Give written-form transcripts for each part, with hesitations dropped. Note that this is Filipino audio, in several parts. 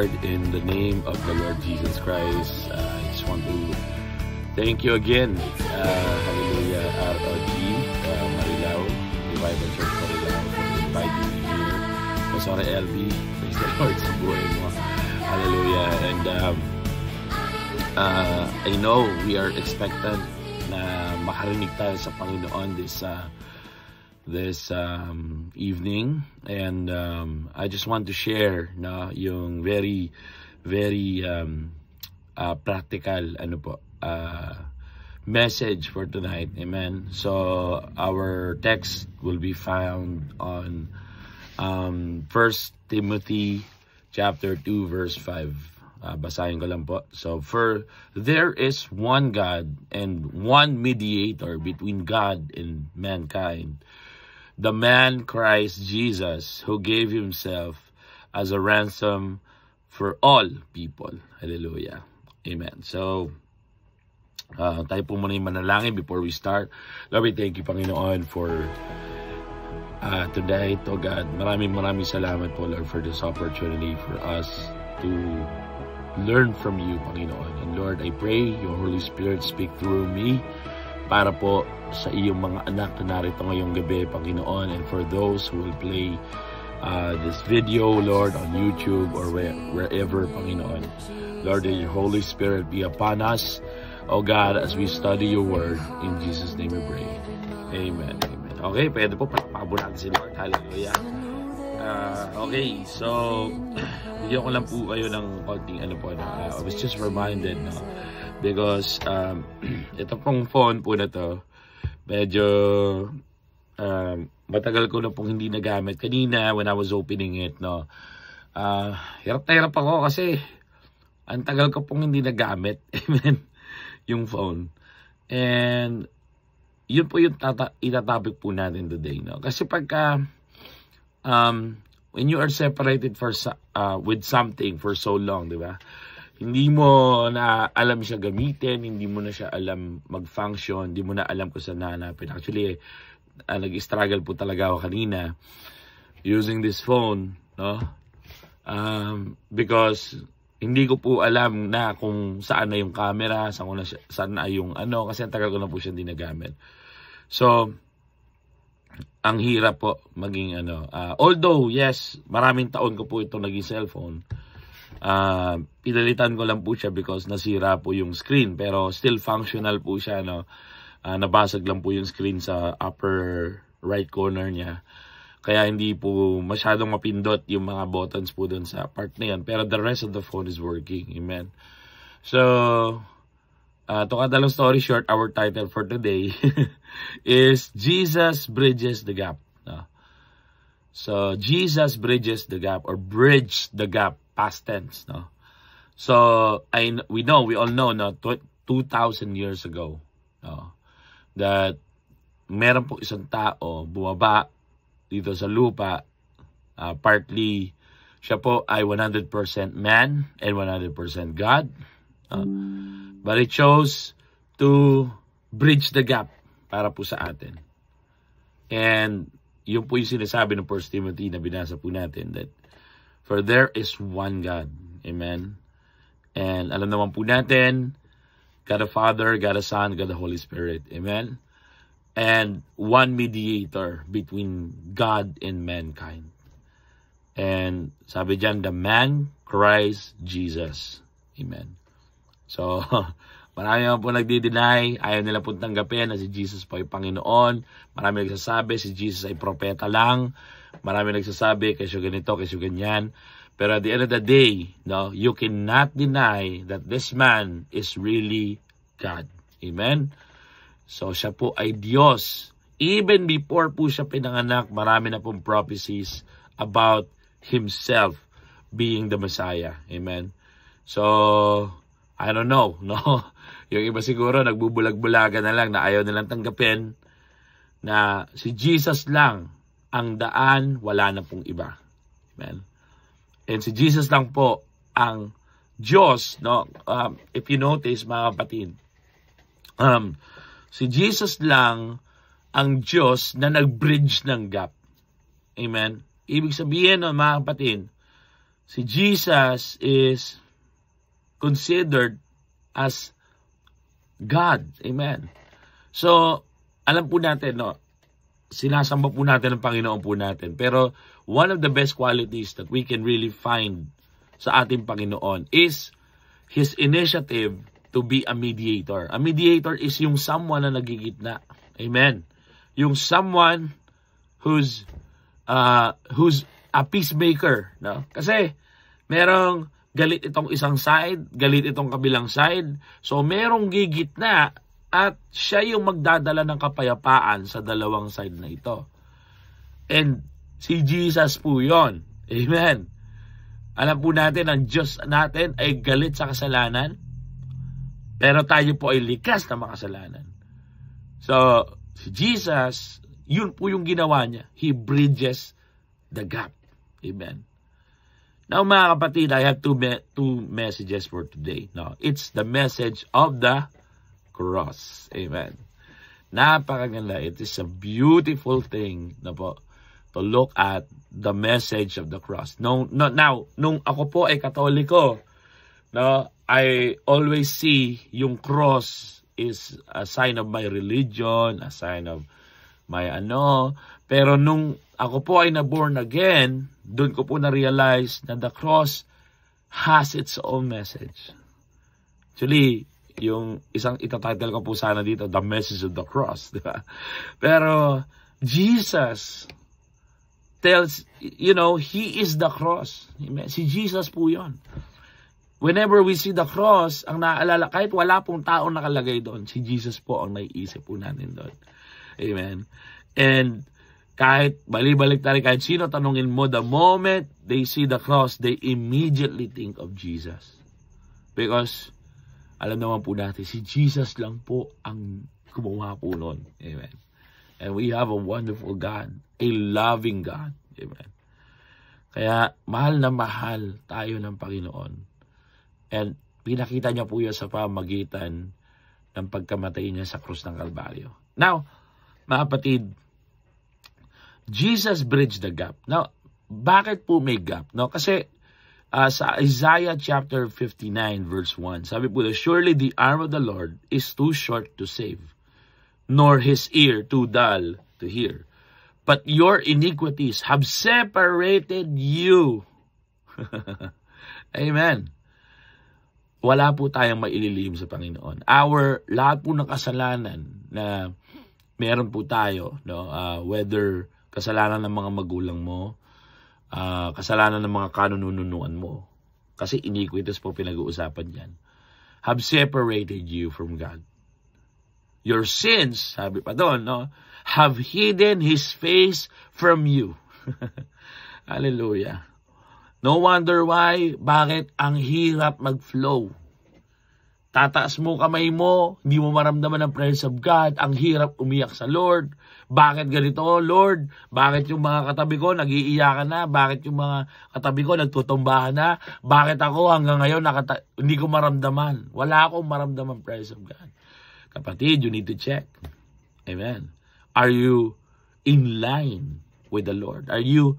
Lord, in the name of the Lord Jesus Christ, I just want to thank you again, hallelujah, our team, Marilao, Revival Church Marilao, for inviting me here. Pastor LB, praise the Lord sa buhay mo. Hallelujah. And I know we are expectant na makarinig tayo sa Panginoon this evening, and I just want to share na yung very practical message for tonight. Amen. So our text will be found on 1 Timothy chapter 2 verse 5. Basahin ko lang po. So, for there is one God and one mediator between God and mankind, the man Christ Jesus, who gave himself as a ransom for all people. Hallelujah. Amen. So, tayo po muna yung manalangin before we start. Lord, we thank you, Panginoon, for today, to God. Maraming salamat po, Lord, for this opportunity for us to learn from you, Panginoon. And Lord, I pray your Holy Spirit speak through me para po sa iyong mga anak na narito ngayong gabi, Panginoon, and for those who will play this video, Lord, on YouTube or wherever, Panginoon. Lord, that your Holy Spirit be upon us, oh God, as we study your word. In Jesus' name we pray. Amen. Amen. Okay, pwede po pakapabo natin si Lord. Hallelujah. Okay, so bigyan ko lang po kayo ng konting I was just reminded, because ito pong phone po na to, medyo matagal ko na pong hindi nagamit. Kanina when I was opening it, hirap na hirap ako kasi ang tagal ko pong hindi nagamit. Amen. Yung phone. And yun po yung itatopic po natin today, kasi pagka when you are separated with something for so long, di ba? Hindi mo na alam siya gamitin, hindi mo na siya alam mag-function, hindi mo na alam kung saan nahanapin. Actually, nag-struggle po talaga ako kanina using this phone, because hindi ko po alam na kung saan na yung camera, saan na yung kasi ang tagal ko na po siya hindi nagamit. So, ang hirap po maging although yes, maraming taon ko po itong naging cellphone, pinalitan ko lang po siya because nasira po yung screen, pero still functional po siya, nabasag lang po yung screen sa upper right corner niya, kaya hindi po masyadong mapindot yung mga buttons po dun sa part na yan, pero the rest of the phone is working. Amen. So to cut the long story short, our title for today is Jesus Bridges the Gap. So, Jesus bridges the gap, or bridge the gap, past tense. So, we all know 2,000 years ago, that meron po isang tao bumaba dito sa lupa, partly siya po ay 100% man and 100% God. But it chose to bridge the gap para po sa atin. And yun po yung sinasabi ng 1 Timothy na binasa po natin, that for there is one God. Amen. And alam naman po natin, God the Father, God the Son, God the Holy Spirit. Amen. And one mediator between God and mankind. And sabi dyan, the man Christ Jesus. Amen. So, marami naman po nagdi-deny, ayaw nila po tanggapin na si Jesus po ay Panginoon. Marami nagsasabi si Jesus ay propeta lang. Marami nagsasabi kasi ganito, kasi ganyan. Pero at the end of the day, you cannot deny that this man is really God. Amen? So, siya po ay Diyos. Even before po siya pinanganak, marami na pong prophecies about Himself being the Messiah. Amen? So, I don't know, Yung iba siguro nagbubulag-bulagan na lang na ayaw nilang tanggapin na si Jesus lang ang daan, wala na pong iba. Amen. And si Jesus lang po ang Diyos, if you notice, mga kapatid, si Jesus lang ang Diyos na nag-bridge ng gap. Amen. Ibig sabihin, mga kapatid, si Jesus is considered as God. Amen. So, alam po natin, no, sinasamba po natin ang Panginoon po natin. Pero, one of the best qualities that we can really find sa ating Panginoon is His initiative to be a mediator. A mediator is yung someone na nagigitna. Amen. Yung someone who's a peacemaker, no? Kasi merong galit itong isang side, galit itong kabilang side. So merong gigitna at siya yung magdadala ng kapayapaan sa dalawang side na ito. And si Jesus po yon. Amen. Alam po natin, ang Diyos natin ay galit sa kasalanan, pero tayo po ay likas na makasalanan. So, si Jesus, yun po yung ginawa niya. He bridges the gap. Amen. Now, mga kapatid, I have two messages for today. No, it's the message of the cross. Amen. Napakaganda. It is a beautiful thing na po to look at the message of the cross. Nung ako po ay Katoliko, no, I always see yung cross is a sign of my religion, a sign of my pero nung ako po ay na-born again, doon ko po na-realize na the cross has its own message. Actually, yung isang itatitle ko po sana dito, The Message of the Cross. Diba? Pero Jesus tells, He is the cross. Amen. Si Jesus po yun. Whenever we see the cross, ang naaalala, kahit wala pong tao nakalagay doon, si Jesus po ang naiisip po natin doon. Amen. And kahit balik-balik tayo, kahit sino tanungin mo, the moment they see the cross, they immediately think of Jesus. Because, alam naman po natin, si Jesus lang po ang gumawa po noon. Amen. And we have a wonderful God, a loving God. Amen. Kaya, mahal na mahal tayo ng Panginoon. And, pinakita niya po yun sa pamagitan ng pagkamatay niya sa krus ng Kalbaryo. Now, mga kapatid, Jesus bridged the gap. Now, bakit po may gap? No? Kasi sa Isaiah chapter 59 verse 1, sabi po, surely the arm of the Lord is too short to save, nor his ear too dull to hear. But your iniquities have separated you. Amen. Wala po tayong maililihim sa Panginoon. Lahat po ng kasalanan na meron po tayo, no, whether kasalanan ng mga magulang mo, kasalanan ng mga kanununuan mo, kasi iniquities po pinag-uusapan yan, have separated you from God. Your sins, sabi pa doon, no, have hidden His face from you. Hallelujah. No wonder why, bakit ang hirap mag-flow. Tataas mo kamay mo, hindi mo maramdaman ang presence of God, ang hirap umiyak sa Lord. Bakit ganito, Lord? Bakit yung mga katabi ko nag-iiyakan na? Bakit yung mga katabi ko nagtutumbahan na? Bakit ako hanggang ngayon hindi ko maramdaman? Wala akong maramdaman presence of God. Kapatid, you need to check. Amen. Are you in line with the Lord? Are you,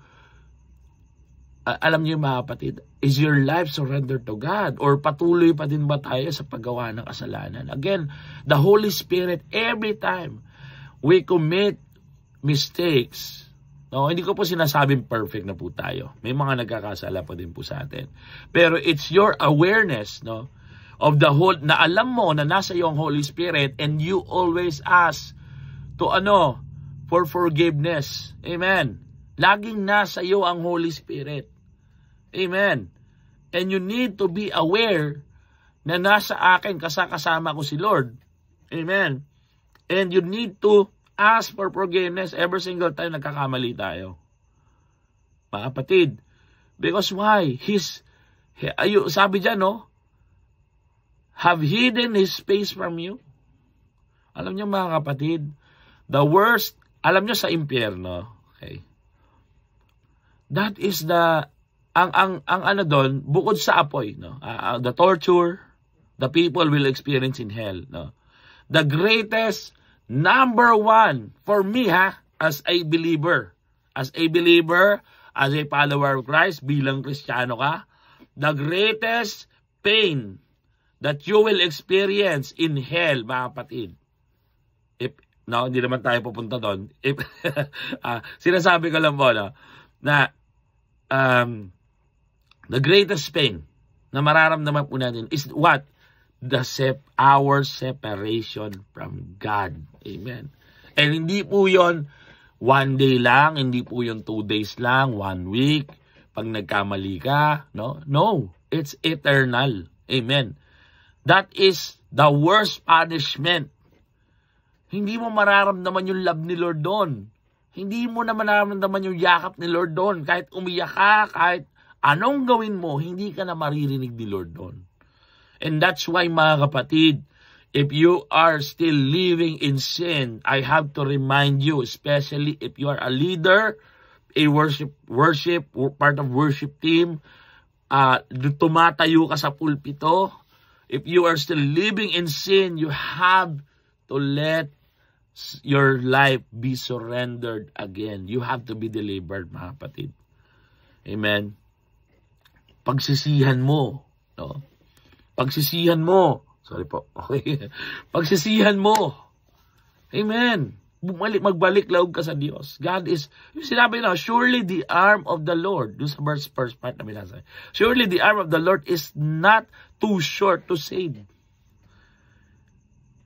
alam niyo mga kapatid, is your life surrendered to God? Or patuloy pa din ba tayo sa paggawa ng kasalanan? Again, the Holy Spirit, every time we commit mistakes, no, hindi ko po sinasabing perfect na po tayo. May mga nagkakasala pa din po sa atin. Pero it's your awareness, no, of the whole, na alam mo na nasa iyo ang Holy Spirit and you always ask to for forgiveness. Amen. Laging nasa iyo ang Holy Spirit. Amen. And you need to be aware na nasa akin kasama ko si Lord. Amen. And you need to ask for forgiveness every single time nagkakamali tayo. Mga kapatid. Because why? Sabi dyan, no? Have hidden His face from you. Alam niyo mga kapatid, the worst, alam niyo sa impyerno, okay? That is ang doon, bukod sa apoy, no? The torture, the people will experience in hell, no? The greatest, number one, for me, as a believer, as a follower of Christ, bilang Kristiyano ka, the greatest pain that you will experience in hell, mga kapatid. No, hindi naman tayo pupunta doon. Sinasabi ko lang po, no, na the greatest pain na mararamdaman po natin is what? Our separation from God. Amen. And hindi po yon 1 day lang, hindi po yon 2 days lang, 1 week, pag nagkamali ka, no? No, it's eternal. Amen. That is the worst punishment. Hindi mo mararamdaman yung love ni Lord doon. Hindi mo na mararamdaman yung yakap ni Lord doon. Kahit umiyak ka, kahit anong gawin mo, hindi ka na maririnig ni Lord doon. And that's why, mga kapatid, if you are still living in sin, I have to remind you, especially if you are a leader, a worship, part of worship team, tumatayo ka sa pulpito, if you are still living in sin, you have to let your life be surrendered again. You have to be delivered, mga kapatid. Amen. Pagsisihan mo, no? Pagsisihan mo. Sorry po. Okay. Pagsisihan mo. Amen. Magbalik laog ka sa Diyos. God is, yung sinabi na, surely the arm of the Lord, doon sa first part na binasa, surely the arm of the Lord is not too short to save.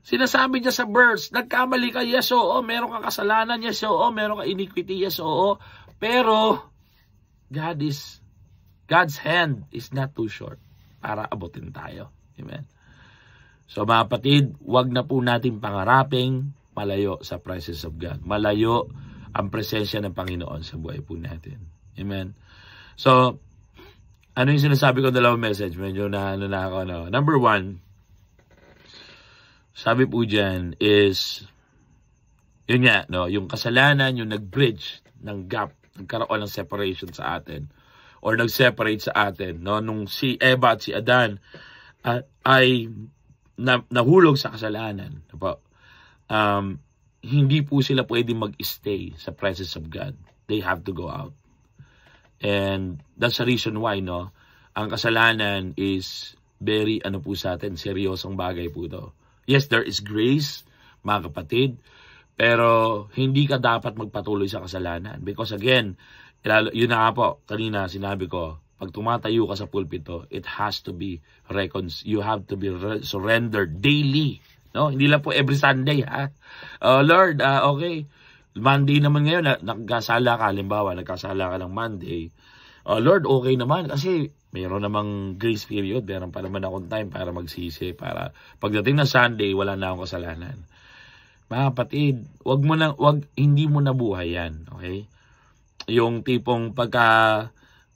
Sinasabi niya sa verse, nagkamali ka, yes, oo, meron kang kasalanan, yes, oo, meron kang iniquity, yes, oo, pero God's hand is not too short para abutin tayo. Amen. So mga kapatid, wag na po natin pangaraping malayo sa presence of God. Malayo ang presensya ng Panginoon sa buhay po natin. Amen. So, ano yung sinasabi ko dalawang message? Medyo na ako. No? Number 1, sabi po dyan is, yun nga, no? Yung kasalanan, yung nag-bridge ng gap, nagkaroon ng separation sa atin, or nag-separate sa atin, no? Nung si Eva at si Adan ay nahulog sa kasalanan. Hindi po sila pwede mag-stay sa presence of God. They have to go out. And that's the reason why, no? Ang kasalanan is very, po sa atin, seryosong bagay po ito. Yes, there is grace, mga kapatid, pero hindi ka dapat magpatuloy sa kasalanan. Because again, yun na nga po, kanina sinabi ko, pag tumatayo ka sa pulpito, it has to be you have to be surrendered daily. No, hindi lang po every Sunday, ha. Lord, okay. Monday naman ngayon, nagkasala ka, halimbawa, nagkasala ka ng Monday. Lord, okay naman kasi mayroon namang grace period, meron pa naman akong time para magsisi, para pagdating ng Sunday, wala na akong kasalanan. Mga kapatid, hindi mo na buhay yan, okay? Yung tipong pagka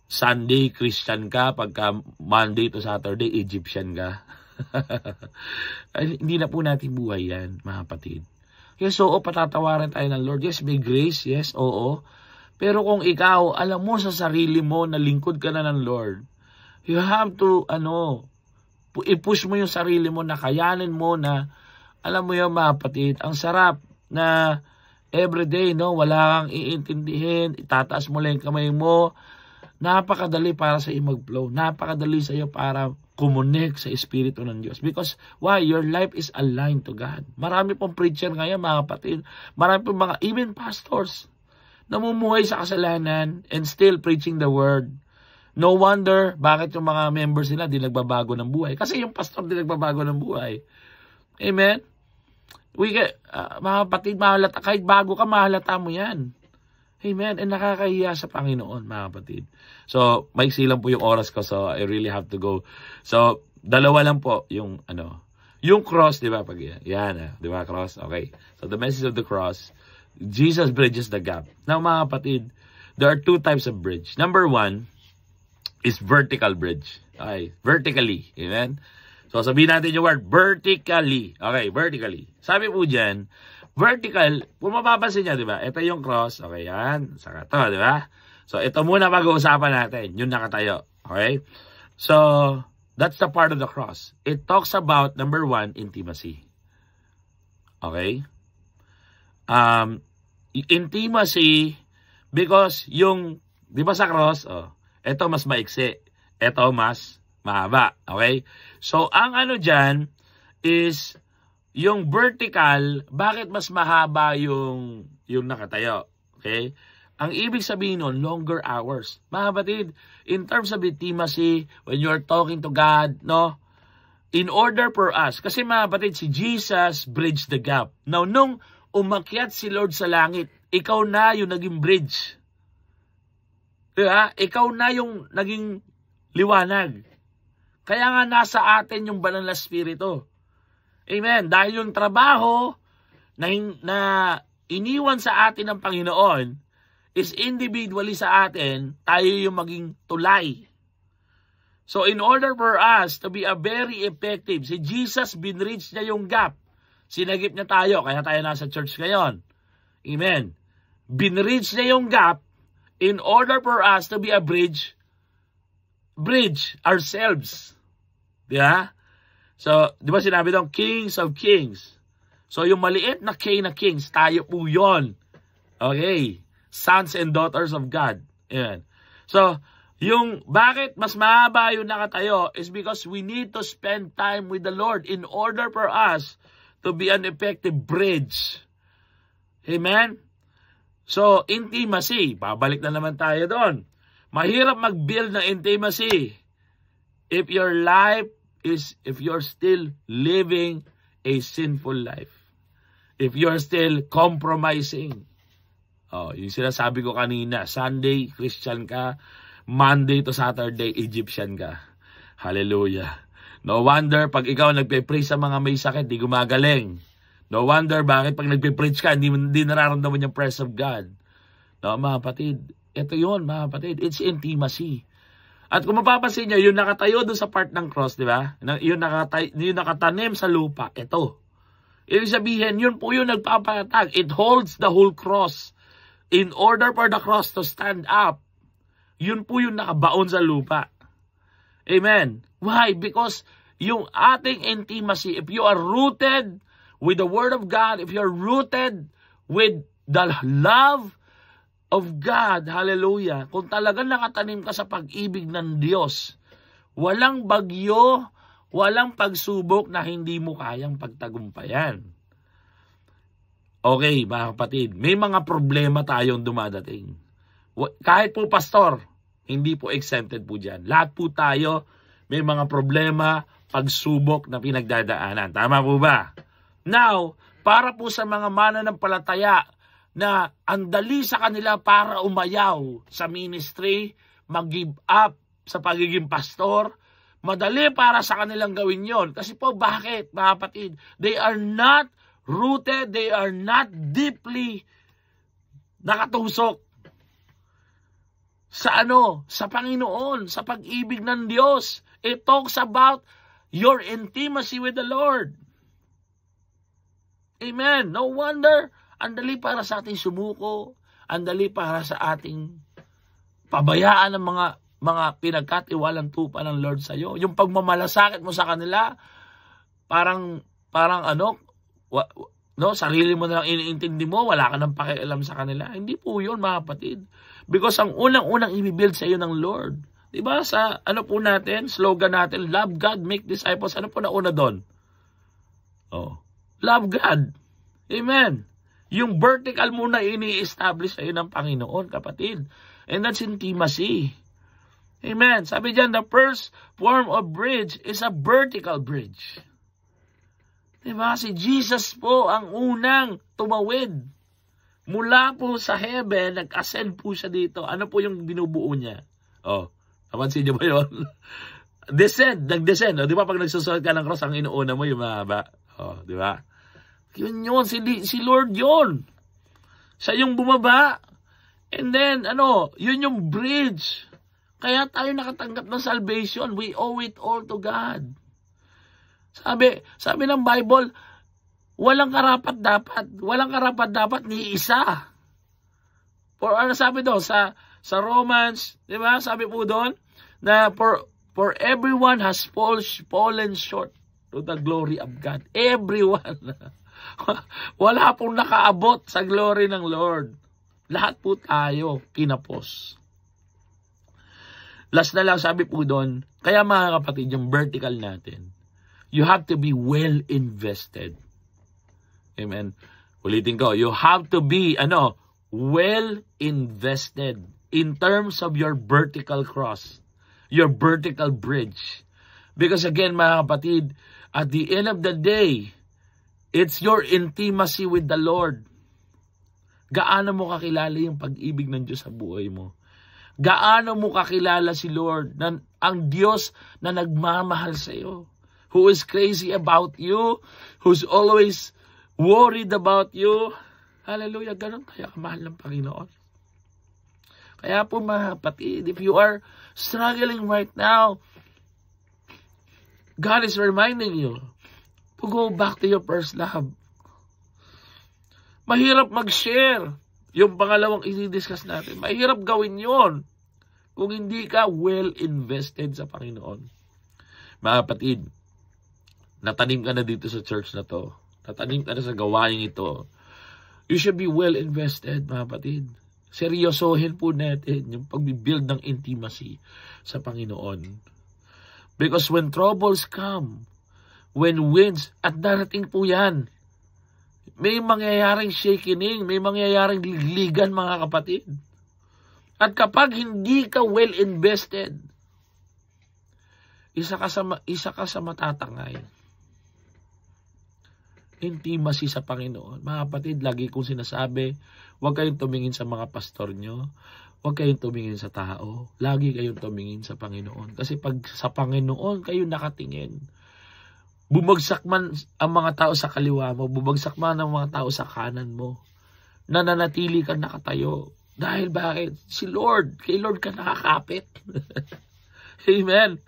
Sunday, Christian ka. Pagka Monday to Saturday, Egyptian ka. Hindi na po natin buhay yan, mga kapatid. Yes, oo, patatawaran tayo ng Lord. Yes, may grace. Yes, oo. Pero kung ikaw, alam mo sa sarili mo na lingkod ka na ng Lord, you have to, i-push mo yung sarili mo na kayanin mo na, alam mo yung mga kapatid, ang sarap na everyday, no, wala kang iintindihin, itataas mo lang yung kamay mo. Napakadali para sa iyo mag-flow. Napakadali sa iyo para kumonek sa Espiritu ng Diyos. Because, why? Your life is aligned to God. Marami pong preacher ngayon, mga kapatid. Marami pong mga, even pastors, namumuhay sa kasalanan and still preaching the word. No wonder, bakit yung mga members nila di nagbabago ng buhay. Kasi yung pastor di nagbabago ng buhay. Amen? Mga kapatid, mahalata, kahit bago ka, mahalata mo yan. Amen. And nakakahiya sa Panginoon, mga kapatid. So, maiksi lang po yung oras ko, so I really have to go. So, dalawa lang po yung, yung cross, di ba? Yan, di ba, cross? Okay. So, the message of the cross, Jesus bridges the gap. Now, mga kapatid, there are 2 types of bridge. Number 1 is vertical bridge. Okay, vertically. Amen? So, sabihin natin yung word, vertically. Okay, vertically. Sabi po dyan, vertical, kung mapapansin niya, di ba? Ito yung cross. Okay, yan. Saka to, di ba? So, ito muna pag-uusapan natin. Yung nakatayo. Okay? So, that's the part of the cross. It talks about, number 1, intimacy. Okay? Intimacy, because yung Di ba sa cross? Oh, ito mas maiksi. Ito mas mahaba. Okay? So, ang ano dyan is yung vertical, bakit mas mahaba yung nakatayo? Okay? Ang ibig sabihin nun, longer hours. Mga kapatid, in terms of intimacy, when you're talking to God, no? In order for us, kasi mga kapatid, si Jesus bridged the gap. Now, nung umakyat si Lord sa langit, ikaw na yung naging bridge. Diba? Ikaw na yung naging liwanag. Kaya nga nasa atin yung banal na spirito. Amen. Dahil yung trabaho na iniwan sa atin ng Panginoon, is individually sa atin, tayo yung maging tulay. So in order for us to be a very effective, si Jesus binreach niya yung gap. Sinagip niya tayo, kaya tayo nasa church ngayon. Amen. Binreach niya yung gap in order for us to be a bridge ourselves. Diba? So, di ba sinabi doon, Kings of Kings. So yung maliit na K na Kings, tayo po yun. Okay. Sons and daughters of God. Ayan. So, yung bakit mas mahaba yung nakatayo is because we need to spend time with the Lord in order for us to be an effective bridge. Amen? So, intimacy. Babalik na naman tayo doon. Mahirap mag-build ng intimacy if you're still living a sinful life. If you're still compromising. Oh, yung sinasabi ko kanina, Sunday, Christian ka, Monday to Saturday, Egyptian ka. Hallelujah. No wonder, pag ikaw nagpe-preach sa mga may sakit, di gumagaling. No wonder, bakit pag nagpe-preach ka, hindi nararamdaman yung presence of God. No, mga kapatid, ito yun, mga kapatid, it's intimacy. At kung mapapansin nyo, yung nakatayo doon sa part ng cross, di ba? Yung nakatanim sa lupa, ito. Ibig sabihin, yun po yung nagpapatag. It holds the whole cross. In order for the cross to stand up, yun po yung nakabaon sa lupa. Amen. Why? Because yung ating intimacy, if you are rooted with the Word of God, if you are rooted with the love of God, hallelujah, kung talagang nakatanim ka sa pag-ibig ng Diyos, walang bagyo, walang pagsubok na hindi mo kayang pagtagumpayan. Okay, mga kapatid, may mga problema tayong dumadating. Kahit po pastor, hindi po exempted po dyan. Lahat po tayo may mga problema, pagsubok na pinagdadaanan. Tama po ba? Now, para po sa mga mananampalataya na ang dali sa kanila para umayaw sa ministry, mag-give up sa pagiging pastor, madali para sa kanilang gawin yon. Kasi po, bakit, mga kapatid? They are not rooted, they are not deeply nakatusok sa sa Panginoon, sa pag-ibig ng Diyos. It talks about your intimacy with the Lord. Amen. No wonder, ang dali para sa ating sumuko, ang dali para sa ating pabayaan ng mga pinagkatiwalang tupa ng Lord sa iyo. Yung pagmamalasakit mo sa kanila, parang sarili mo na lang iniintindi mo, wala ka nang pakialam sa kanila. Hindi po yun, mga kapatid. Because ang unang-unang i-build sa iyo ng Lord. Diba sa po natin, slogan natin, love God, make disciples. Ano po nauna doon? Love God. Amen. Yung vertical muna ini-establish sa iyo ng Panginoon, kapatid. And that's intimacy. Amen. Sabi diyan, the first form of bridge is a vertical bridge. Diba? Si Jesus po ang unang tumawid. Mula po sa heaven, nag-ascend po siya dito. Ano po yung binubuo niya? Napansin niyo ba yun? Nag-descend. Di ba pag nagsusunod ka ng cross, ang inuuna mo yung mahaba? Di ba? Yun, si Lord yun. Siya yung bumaba. And then, yun yung bridge. Kaya tayo nakatanggap ng salvation. We owe it all to God. Sabi ng Bible, walang karapat-dapat ni isa. For sabi doon sa Romans, di ba? Sabi po doon na for everyone has fallen short to the glory of God. Everyone. Wala pong nakaabot sa glory ng Lord. Lahat po tayo kinapos. Last na lang, sabi po doon, kaya mga kapatid, yung vertical natin, you have to be well invested. Amen. Ulitin ko, you have to be, well invested in terms of your vertical cross, your vertical bridge. Because again, mga kapatid, at the end of the day, it's your intimacy with the Lord. Gaano mo kakilala yung pag-ibig ng Diyos sa buhay mo? Gaano mo kakilala si Lord, ang Diyos na nagmamahal sa iyo, who is crazy about you, who's always worried about you. Hallelujah, ganun kaya kamahal ng Panginoon. Kaya po mga kapatid, if you are struggling right now, God is reminding you to go back to your first love. Mahirap mag-share. Yung pangalawang i-discuss natin, mahirap gawin yon kung hindi ka well invested sa Panginoon. Mga kapatid, natanim ka na dito sa church na to. Natanim ka na sa gawain ito. You should be well invested, mga kapatid. Seryosohin po natin yung pag-build ng intimacy sa Panginoon. Because when troubles come, when winds, at darating po yan, may mangyayaring shakening, may mangyayaring ligligan, mga kapatid. At kapag hindi ka well invested, isa ka sa matatangay. Intimacy sa Panginoon. Mga kapatid, lagi kong sinasabi, huwag kayong tumingin sa mga pastor nyo, huwag kayong tumingin sa tao, lagi kayong tumingin sa Panginoon. Kasi pag sa Panginoon kayo nakatingin, bumagsak man ang mga tao sa kaliwa mo, bumagsak man ang mga tao sa kanan mo, nananatili ka nakatayo. Dahil bakit? Si Lord, kay Lord ka nakakapit. Amen.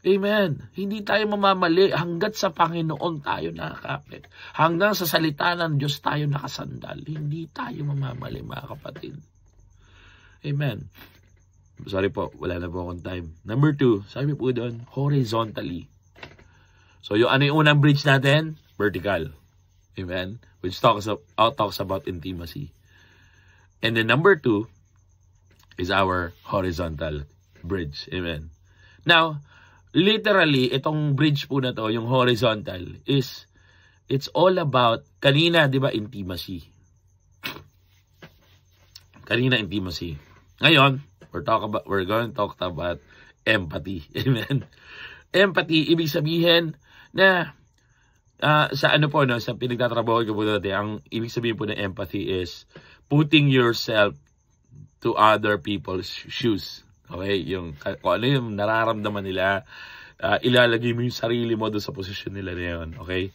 Amen. Hindi tayo mamamali hanggat sa Panginoon tayo nakakapit. Hanggang sa salita ng Diyos tayo nakasandal. Hindi tayo mamamali, mga kapatid. Amen. Sorry po, wala na po akong time. Number 2, sabi po doon, horizontally. So, yung unang bridge natin? Vertical. Amen? Which talks about intimacy. And then number 2 is our horizontal bridge. Amen? Now, literally, itong bridge po na to, yung horizontal, it's all about, kanina, di ba, intimacy. Kanina, intimacy. Ngayon, we're going to talk about empathy. Amen? Empathy, ibig sabihin, na sa sa pinagtatrabaho ko po dati, ang ibig sabihin po ng empathy is putting yourself to other people's shoes. Okay? Kung ano yung nararamdaman nila, ilalagay mo yung sarili mo doon sa posisyon nila na yun. Okay?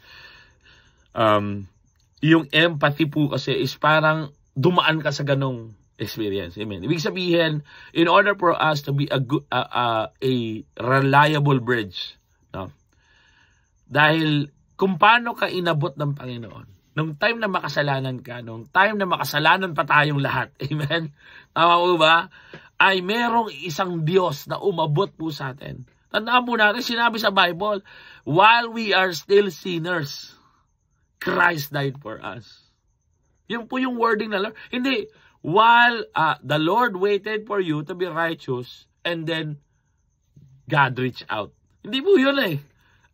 Yung empathy po kasi is parang dumaan ka sa ganong experience. Amen. Ibig sabihin, in order for us to be a reliable bridge, no? Dahil kung paano ka inabot ng Panginoon, nung time na makasalanan ka, nung time na makasalanan pa tayong lahat, amen? Tama po ba? Ay merong isang Diyos na umabot po sa atin. Tandaan po natin, sinabi sa Bible, while we are still sinners, Christ died for us. Yung po yung wording na Lord. Hindi, while the Lord waited for you to be righteous, and then God reached out. Hindi po yun eh.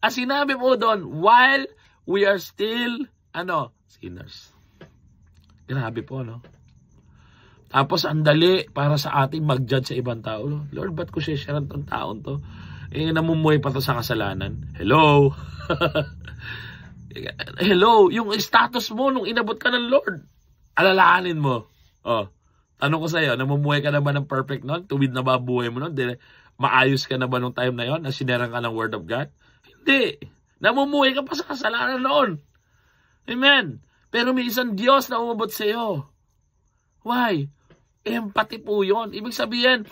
As sinabi po doon, while we are still, sinners. Grabe po, no? Tapos, ang dali para sa ating mag-judge sa ibang tao. Lord, ba't ko siya-sharean tong taon to? Namumuhay pa to sa kasalanan. Hello? Hello? Yung status mo nung inabot ka ng Lord. Alalahanin mo. Tanong ko sa'yo, namumuhay ka na ba ng perfect nun? Tuwid na ba buhay mo nun? Maayos ka na ba nung time na yon? Na sinerang ka ng Word of God? Hindi. Namumuhay ka pa sa kasalanan noon. Amen. Pero may isang Diyos na umabot sa iyo. Why? Empathy po yun. Ibig sabihin,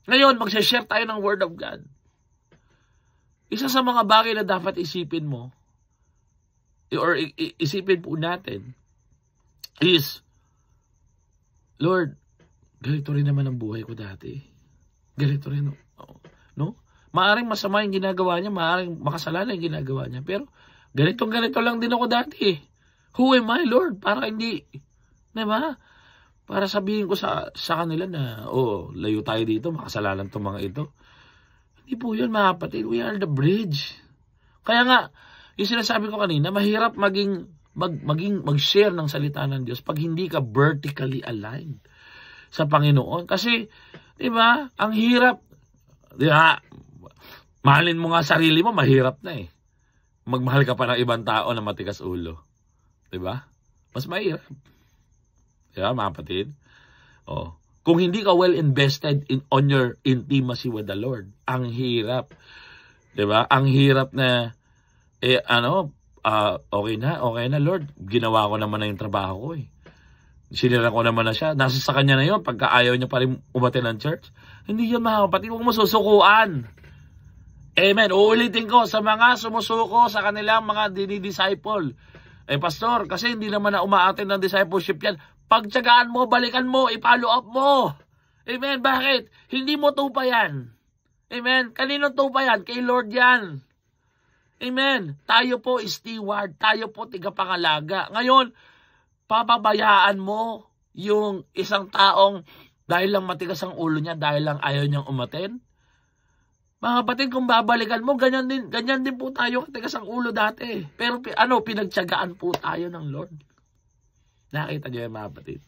ngayon, magsashare tayo ng Word of God. Isa sa mga bagay na dapat isipin mo, or isipin po natin, is, Lord, ganito rin naman ang buhay ko dati. Ganito rin, no? Maaring masama yung ginagawa niya, maaring makasalanan yung ginagawa niya. Pero, ganito lang din ako dati. Who am I, Lord? Para hindi, diba? para sabihin ko sa kanila na, oh, layo tayo dito, makasalanan itong mga ito. Hindi po yun, mga kapatid. We are the bridge. Kaya nga, yung sinasabi ko kanina, mahirap mag-share ng salita ng Diyos pag hindi ka vertically aligned sa Panginoon. Kasi, di ba, ang hirap, di ba, mahalin mo nga sarili mo, mahirap na eh. Magmahal ka pa ng ibang tao na matigas ulo. Di ba? Mas mahirap. Di ba, mga kapatid? Oh. Kung hindi ka well invested on your intimacy with the Lord, ang hirap. Di ba? Ang hirap na, okay na, Lord. Ginawa ko naman na yung trabaho ko eh. Sinira ko naman na siya. Nasa sa kanya na yun, pagka ayaw niya pa rin umatin ng church. Hindi yun, mga kapatid. Huwag mo susukuan. Amen. Uulitin ko sa mga sumusuko sa kanilang mga dinidisciple. Pastor, kasi hindi naman na umaatin ng discipleship yan. Pagtsagaan mo, balikan mo, i-follow up mo. Amen. Bakit? Hindi mo tupa yan. Amen. Kanino tupa yan? Kay Lord yan. Amen. Tayo po steward. Tayo po tigapangalaga. Ngayon, papabayaan mo yung isang taong dahil lang matigas ang ulo niya, dahil lang ayaw niyang umaten? Mga kapatid, kung babalikan mo, ganyan din po tayo katigas ang ulo dati. Pero pinagtiyagaan po tayo ng Lord. Nakita niyo yung mga kapatid.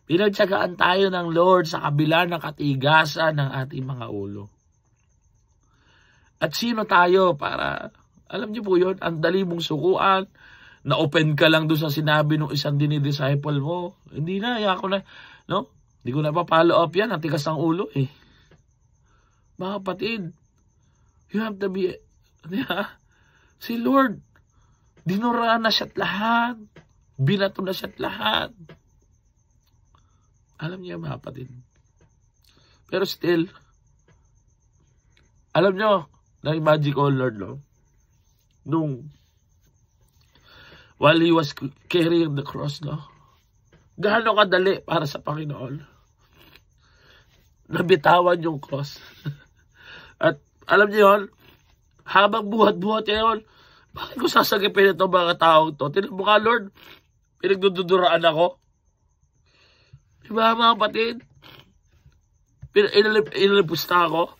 Pinagtiyagaan tayo ng Lord sa kabila ng katigasan ng ating mga ulo. At sino tayo para, alam niyo po yun, ang dali mong sukuan, na-open ka lang doon sa sinabi ng isang dinidisciple mo. Hindi na, ako na, no? Hindi ko na pa follow up yan, ang tigas ng ulo eh. Mga kapatid, you have to be, si Lord, dinuraan na siya't lahat. Binato na siya't lahat. Alam niyo mga kapatid. Pero still, alam niyo, na-imagine ko, Lord, no? While He was carrying the cross, no? Gaano kadali para sa Panginoon? Nabitawan yung cross. At alam niyo yun, habang buhat-buhat yun, bakit ko sasagipin ito mga taong to? Tinan mo ka, Lord, pinagduduraan ako. Diba mga kapatid? Inalipusta ako.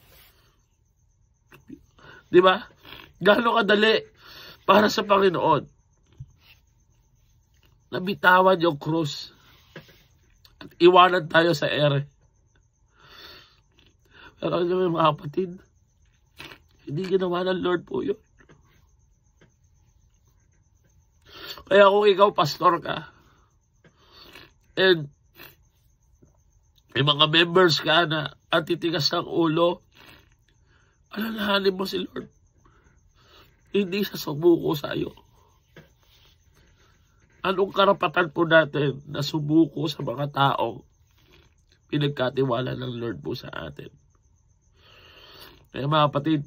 Diba? Gaano kadali para sa Panginoon? Nabitawan yung krus. At iwanan tayo sa ere. Pero alam mo mga kapatid, hindi ginawa ng Lord po yun. Kaya kung ikaw pastor ka, and may mga members ka na at titigas ng ulo, alalahanin mo si Lord. Hindi siya sumuko sa iyo. Anong karapatan po natin na sumuko sa mga taong pinagkatiwala ng Lord po sa atin? Kaya mga kapatid,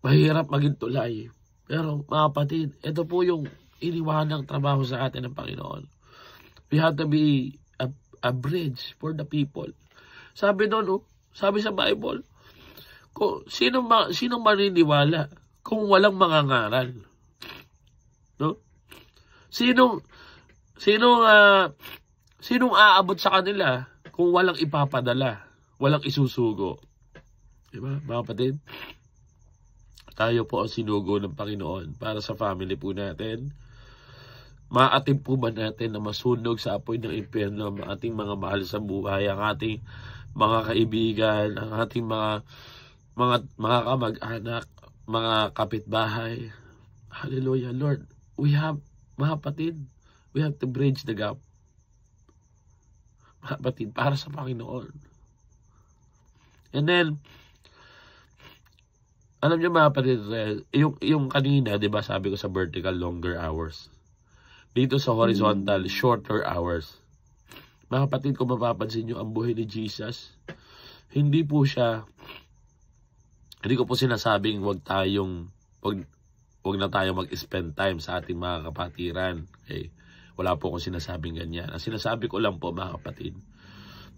mahirap maging tulay. Pero mga kapatid, ito po yung iniwanan ng trabaho sa atin ng Panginoon. We have to be a bridge for the people. Sabi doon, sabi sa Bible, sino maniniwala kung walang mangangaral? No? Sinong aabot sa kanila kung walang ipapadala, walang isusugo? Diba, mga kapatid? Tayo po ang sinugo ng Panginoon para sa family po natin. Maatim po ba natin na masunog sa apoy ng impyerno ang ating mga mahal sa buhay, ang ating mga kaibigan, ang ating mga kamag-anak, mga kapitbahay? Hallelujah, Lord. Mga kapatid, we have to bridge the gap. Mga kapatid, para sa Panginoon. And then, alam niyo mga kapatid, yung kanina, di ba sabi ko sa vertical, longer hours. Dito sa horizontal, shorter hours. Mga kapatid, kung mapapansin niyo ang buhay ni Jesus, hindi ko po sinasabing wag na tayo mag-spend time sa ating mga kapatiran. Okay? Wala po akong sinasabing ganyan. Ang sinasabi ko lang po mga kapatid,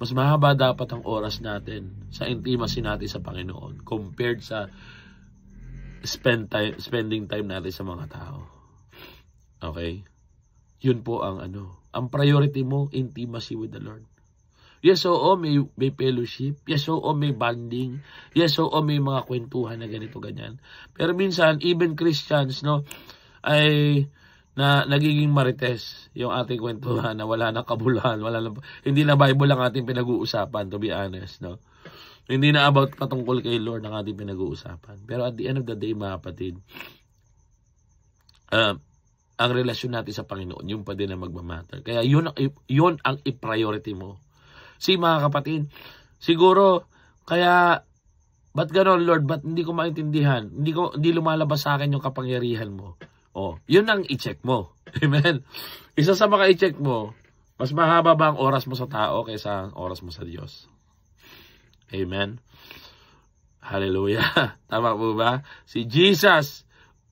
mas mahaba dapat ang oras natin sa intimacy natin sa Panginoon compared sa spending time natin sa mga tao. Okay? Yun po ang ang priority mo, intimacy with the Lord. Yes, oo, may fellowship. Yes, oo, may bonding. Yes, oo, may mga kwentuhan na ganito, ganyan. Pero minsan, even Christians, ay nagiging marites yung ating kwentuhan na wala na kabuluhan, hindi na Bible ang ating pinag-uusapan, to be honest, Hindi na about patungkol kay Lord ang ating pinag-uusapan. Pero at the end of the day, mga kapatid, ang relasyon natin sa Panginoon, yung pa din na magmamatter. Kaya yun ang i-priority mo. Mga kapatid, siguro, kaya, ba't gano'n, Lord? Ba't hindi ko maintindihan? Hindi lumalabas sa akin yung kapangyarihan mo. Yun ang i-check mo. Amen? Isa sa mga i-check mo, mas mahaba ba ang oras mo sa tao kaysa ang oras mo sa Diyos? Amen? Hallelujah. Tama po ba? Si Jesus,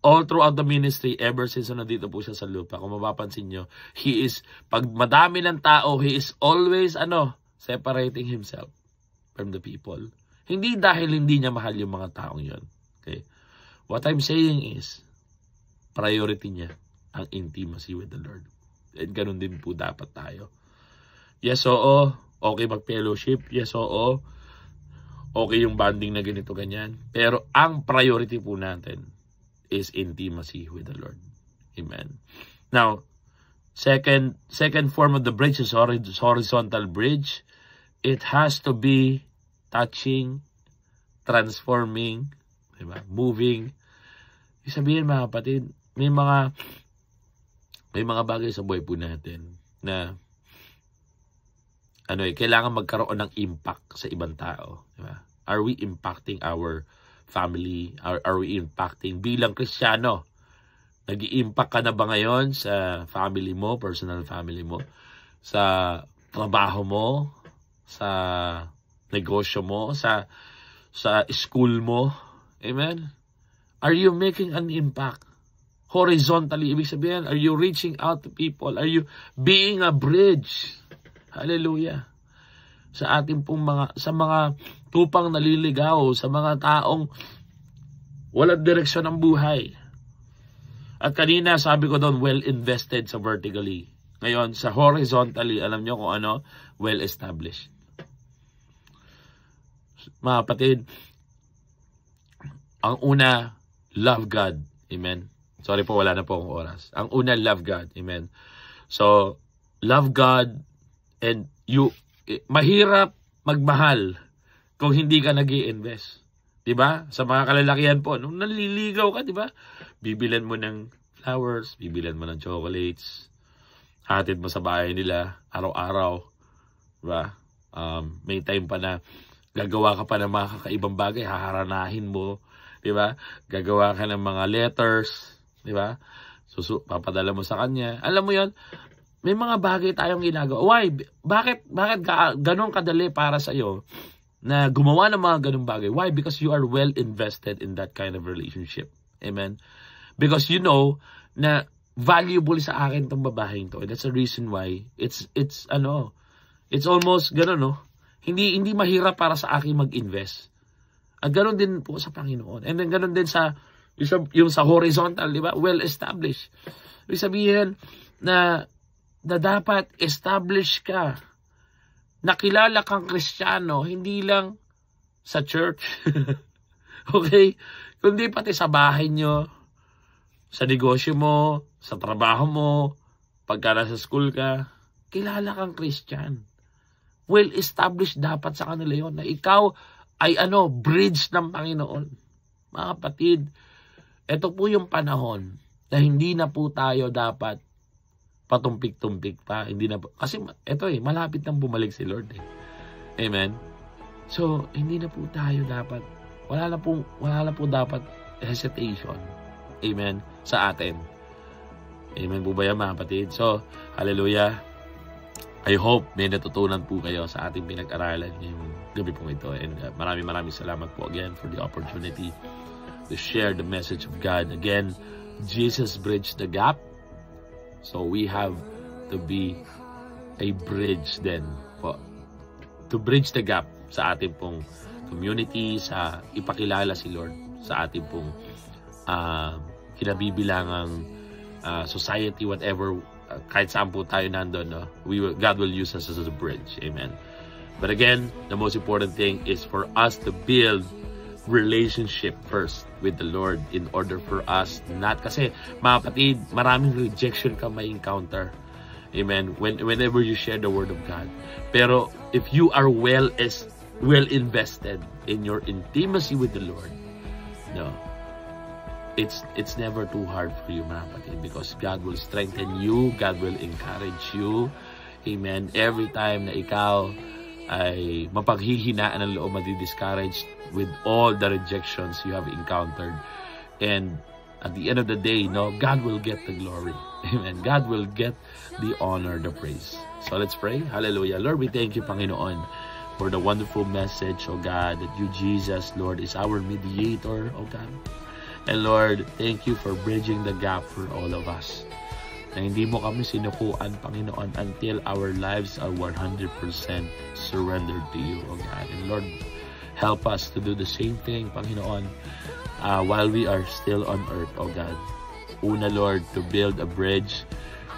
all throughout the ministry, ever since nandito po siya sa lupa, kung mapapansin nyo, pag madami ng tao, he is always, separating himself from the people. Hindi dahil hindi niya mahal yung mga taong yon. Okay? What I'm saying is, priority niya ang intimacy with the Lord. And ganun din po dapat tayo. Yes, oo. Okay mag-fellowship. Yes, oo. Okay yung bonding na ganito, ganyan. Pero ang priority po natin is intimacy with the Lord. Amen. Now, second form of the bridge is horizontal bridge. It has to be touching, transforming, diba? Moving. Sabihin, mga kapatid, may mga bagay sa buhay po natin na kailangan magkaroon ng impact sa ibang tao, diba? Are we impacting our family? Are we impacting bilang Kristiyano? Nag-i-impact ka na ba ngayon sa family mo, personal family mo, sa trabaho mo, sa negosyo mo, sa school mo? Amen? Are you making an impact? Horizontally, ibig sabihin, are you reaching out to people? Are you being a bridge? Hallelujah. Sa ating pong sa mga tupang naliligaw, sa mga taong walang direksyon ng buhay. At kanina, sabi ko doon, well invested sa vertically. Ngayon, sa horizontally, alam nyo kung ano? Well established. Mga kapatid, ang una, love God. Amen. Sorry po, wala na po akong oras. Ang una, love God. Amen. So, love God and mahirap magmahal kung hindi ka nag-i-invest. Diba? Sa mga kalalakihan po, nung naliligaw ka, diba? Bibilan mo ng flowers, bibilan mo ng chocolates, hatid mo sa bahay nila, araw-araw. Diba? May time pa na gagawa ka pa ng mga kakaibang bagay, haharanahin mo. Diba? Gagawa ka ng mga letters. Diba? Papadala mo sa kanya. Alam mo yon, may mga bagay tayong ginagawa. Why? Bakit ganun kadali para sa iyo na gumawa ng mga ganung bagay? Why? Because you are well invested in that kind of relationship. Amen? Because you know na valuable sa akin tong babaeng to. And that's the reason why it's almost ganun, Hindi mahirap para sa akin mag-invest. At ganun din po sa Panginoon. And then ganun din yung sa horizontal, di ba? Well established. Ibig sabihin na dapat establish ka. Nakilala kang Kristiyano, hindi lang sa church. Okay? Kundi pati sa bahay nyo, sa negosyo mo, sa trabaho mo, pagka nasa school ka, kilala kang Christian. Well established dapat sa kanila yon na ikaw ay bridge ng Panginoon. Mga kapatid, ito po yung panahon na hindi na po tayo dapat patumpik-tumpik pa. Hindi na po, kasi malapit nang bumalik si Lord. Amen? So, hindi na po tayo dapat, wala na po dapat hesitation. Amen? Sa atin. Amen po ba yan, mga kapatid? So, hallelujah. I hope may natutunan po kayo sa ating pinag-aralan ngayong gabi po ito. And maraming salamat po again for the opportunity to share the message of God. Again, Jesus bridged the gap. So we have to be a bridge then po. To bridge the gap sa ating pong community, sa ipakilala si Lord sa ating pong kinabibilangang society, whatever kahit saan po tayo nandun, no? God will use us as a bridge. Amen. But again, the most important thing is for us to build relationship first with the Lord in order for us not, kasi mga kapatid, maraming rejection ka may encounter. Amen. Whenever you share the word of God. Pero if you are well invested in your intimacy with the Lord, no, it's never too hard for you, mga kapatid, because God will strengthen you, God will encourage you. Amen. Every time na ikaw ay mapaghihinaan ng loob, madi-discouraged with all the rejections you have encountered. And at the end of the day, no, God will get the glory. Amen. God will get the honor, the praise. So let's pray. Hallelujah. Lord, we thank you, Panginoon, for the wonderful message, oh God, that you, Jesus, Lord, is our mediator, oh God. And Lord, thank you for bridging the gap for all of us. Na hindi mo kami sinukuan, Panginoon, until our lives are 100% surrendered to you, oh God. And Lord, help us to do the same thing, Panginoon, while we are still on earth, oh God. Una, Lord, to build a bridge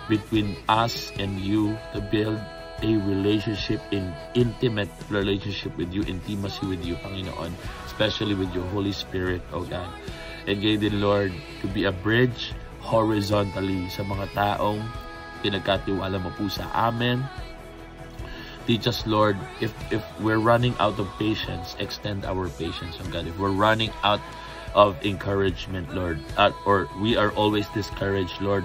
between us and you, to build a relationship, intimate relationship with you, intimacy with you, Panginoon, especially with your Holy Spirit, oh God. And gain din, Lord, to be a bridge horizontally sa mga taong pinagkatiwala mo po sa amin. Teach us, Lord, if we're running out of patience, extend our patience, oh God. If we're running out of encouragement, Lord, or we are always discouraged, Lord,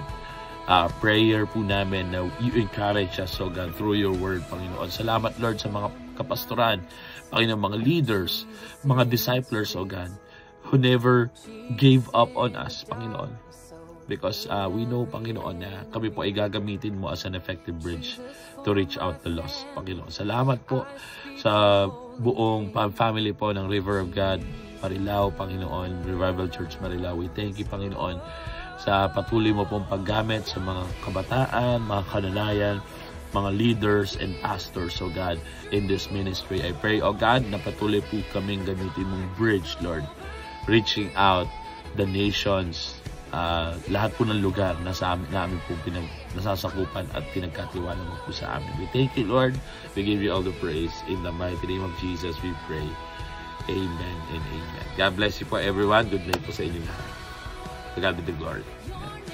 prayer po namin na you encourage us, oh God, through your word, Panginoon. Salamat, Lord, sa mga kapastoran, Panginoon, mga leaders, mga disciples, oh God, who never gave up on us, Panginoon. Because we know, Panginoon, na kami po ay gagamitin mo as an effective bridge to reach out the lost, Panginoon. Salamat po sa buong family po ng River of God, Marilao, Panginoon, Revival Church Marilao. We thank you, Panginoon, sa patuloy mo pong paggamit sa mga kabataan, mga kananayan, mga leaders and pastors, oh God, in this ministry. I pray, oh God, na patuloy po kaming gamitin mong bridge, Lord, reaching out the nations, lahat po ng lugar na namin po nasasakupan at pinagkatiwala mo po sa amin. We thank you, Lord. We give you all the praise. In the mighty name of Jesus, we pray. Amen and amen. God bless you po, everyone. Good night po sa inyo lahat. To God be the glory. Amen.